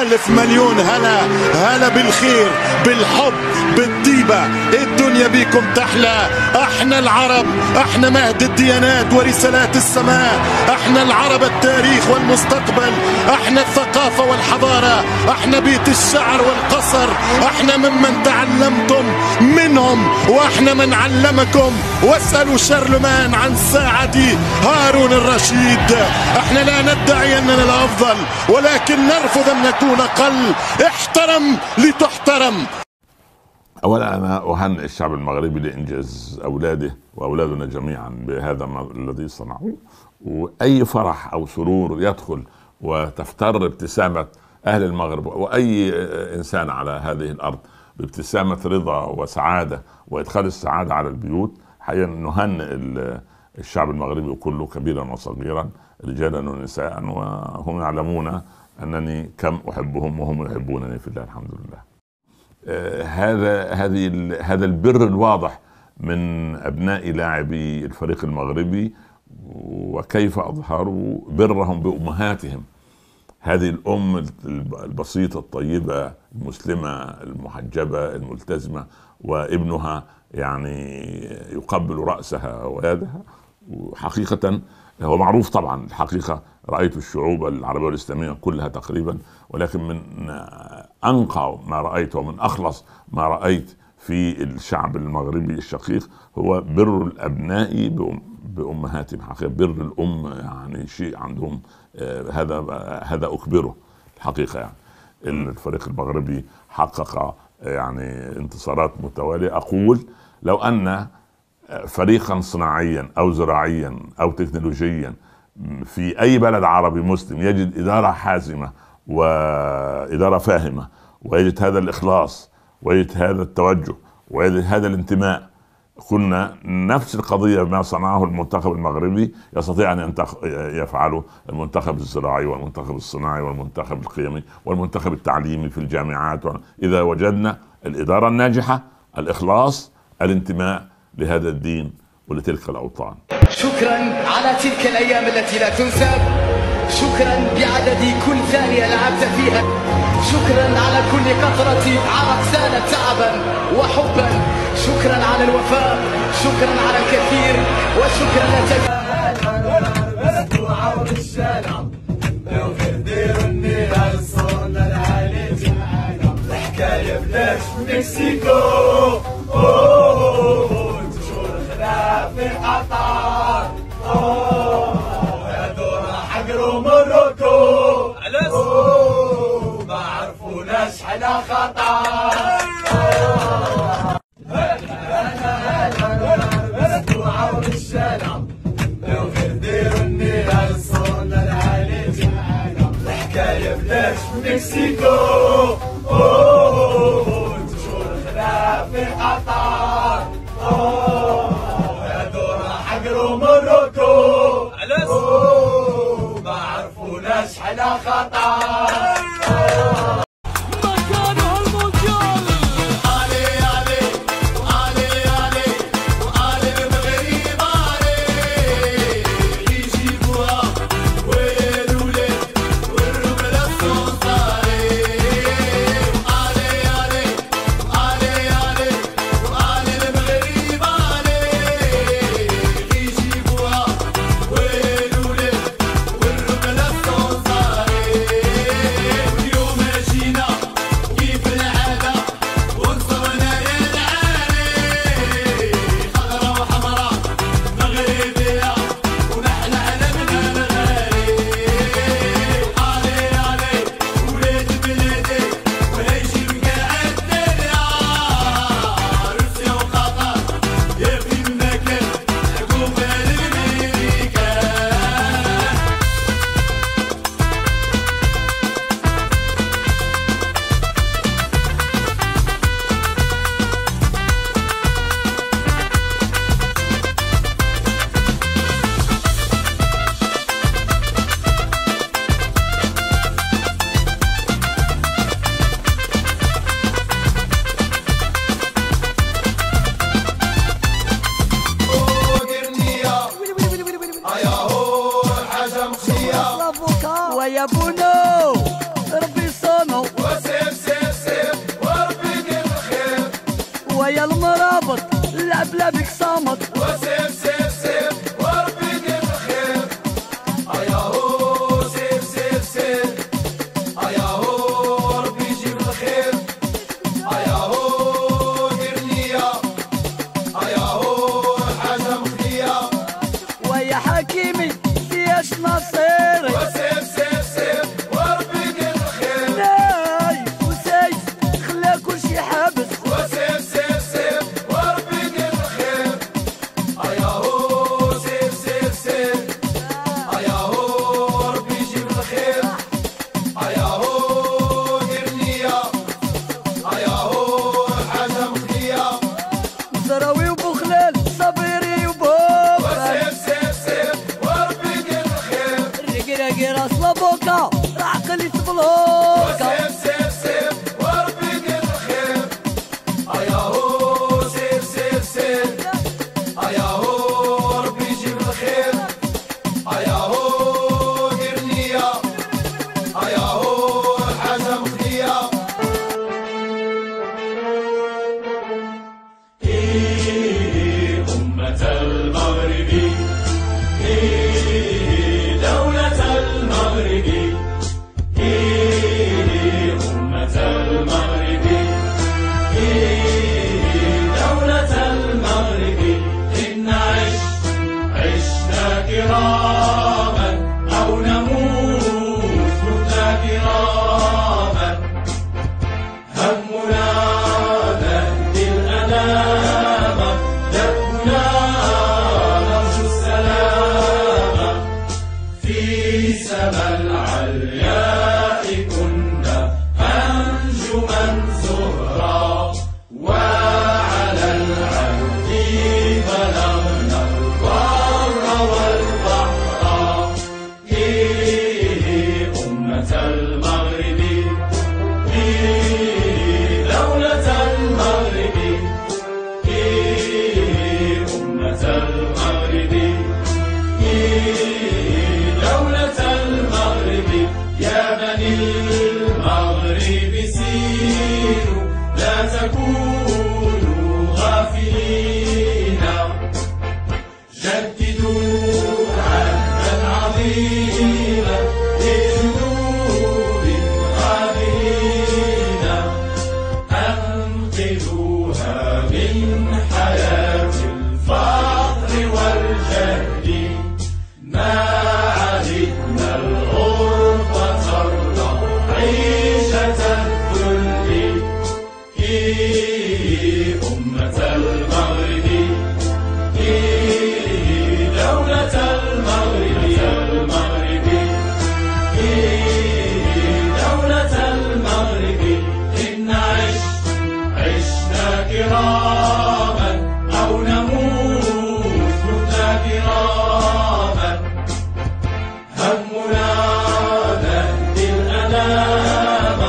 ألف مليون هلا. هلا بالخير، بالحب، بالطيبة، الدنيا بيكم تحلى. احنا العرب، احنا مهد الديانات ورسالات السماء، احنا العرب التاريخ والمستقبل، احنا الثقافة والحضارة، احنا بيت الشعر والقصر، احنا ممن تعلمتم منهم واحنا من علمكم. واسألوا شارلمان عن ساعة هارون الرشيد. احنا لا ندعي اننا الافضل، ولكن نرفض ان نكون اقل. احترم لتحترم. اولا انا اهنئ الشعب المغربي لانجاز اولاده واولادنا جميعا بهذا الذي صنعوه، واي فرح او سرور يدخل وتفتر ابتسامه اهل المغرب واي انسان على هذه الارض بابتسامه رضا وسعاده وادخال السعاده على البيوت. حقيقه نهنئ الشعب المغربي كله كبيرا وصغيرا، رجالا ونساء، وهم يعلمون انني كم احبهم وهم يحبونني في الله. الحمد لله. هذا البر الواضح من ابناء لاعبي الفريق المغربي، وكيف اظهروا برهم بامهاتهم. هذه الام البسيطه الطيبه المسلمه المحجبه الملتزمه، وابنها يعني يقبل راسها ويدها. وحقيقه هو معروف طبعا، الحقيقه رايت الشعوب العربيه والاسلاميه كلها تقريبا، ولكن من انقى ما رايت ومن اخلص ما رايت في الشعب المغربي الشقيق هو بر الابناء بامهاتهم. حقيقه بر الام يعني شيء عندهم، هذا اكبره الحقيقه. يعني الفريق المغربي حقق يعني انتصارات متواليه. اقول لو ان فريقا صناعيا او زراعيا او تكنولوجيا في اي بلد عربي مسلم يجد اداره حازمه واداره فاهمه، ويجد هذا الاخلاص ويجد هذا التوجه ويجد هذا الانتماء، كنا نفس القضيه ما صنعه المنتخب المغربي يستطيع ان يفعله المنتخب الزراعي والمنتخب الصناعي والمنتخب القيمي والمنتخب التعليمي في الجامعات. اذا وجدنا الاداره الناجحه، الاخلاص، الانتماء لهذا الدين ولتلك الاوطان. شكرا على تلك الايام التي لا تنسى، شكرا بعدد كل ثانيه لعبت فيها، شكرا على كل قطره عرق سالت تعبا وحبا، شكرا على الوفاء، شكرا على الكثير، وشكرا لك. حكايه بلاش مكسيكو في قطر، يا دورة حقروا مروكو، ما عرفوناش حنا خطر. وعرب الشارع وغير ديروا النيل صورنا العالي جمعنا، الحكاية بلاش مكسيكو، تشور خلاف في قطر، مروكو ما عرفوناش حنا خطر. حتى بك صامت وسيف سيف سيف وربي يدير الخير اياهو سيف سيف سيف اياهو ربي يجيب الخير اياهو دير نية اياهو حاجة مخفية ويا حكيمي سياش نصيري وسيف سيف سيف وربي يدير الخير ناي وسيف خلا كل شي حابس وسيف سيف سيف وربي يدير الخير اياهو سيف سيف سيف اياهو ربي يجيب الخير اياهو دير نية اياهو حاجة مخفية زراوي وبوخلال صبيري وبوخلال وسيف سيف سيف وربي يدير الخير رقراقي راس لابوكا عقلي تبلوكا وسيف سيف سيف وربي يدير الخير اياهو سيف سيف سيف اياهو ربي يجيب الخير اياهو دير نية اياهو حاجة مخفية أمة المغرب دولة المغرب أمة المغرب دولة المغرب إن عشنا كراما أو نموت متنا كراما همنا نهدي الأنام دربنا نرجو السلام في سما العلياء كنا أنجما زهرا وعلى العهد بلغنا البر والبحر أمة المغرب دولة المغرب أمة المغرب دولة المغرب يا بني المغرب سيروا لا تكونوا غافلين جددوا عهدا عظيما لجدود غابرين أنقذوها من حياة الفقر والجهل ما عهدنا الغربة ترضى عيشة الذل أمة المغرب دولة المغرب دولة المغرب إن عشنا كراما أو نموت متنا كراما همنا نهدي الأنام